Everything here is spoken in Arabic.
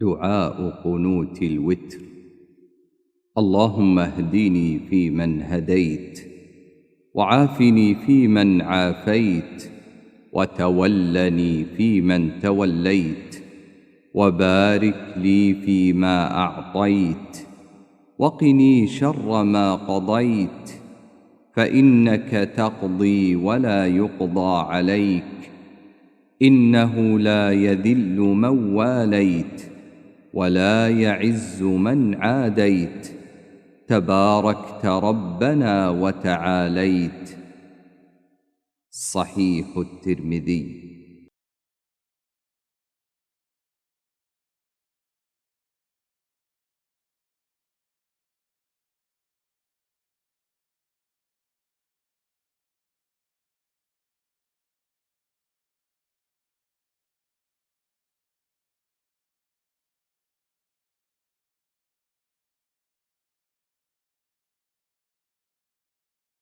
دعاء قنوت الوتر. اللهم اهدني فيمن هديت، وعافني فيمن عافيت، وتولني فيمن توليت، وبارك لي فيما أعطيت، وقني شر ما قضيت، فإنك تقضي ولا يقضى عليك، إنه لا يذل من واليت ولا يعز من عاديت، تباركت ربنا وتعاليت. صحيح الترمذي.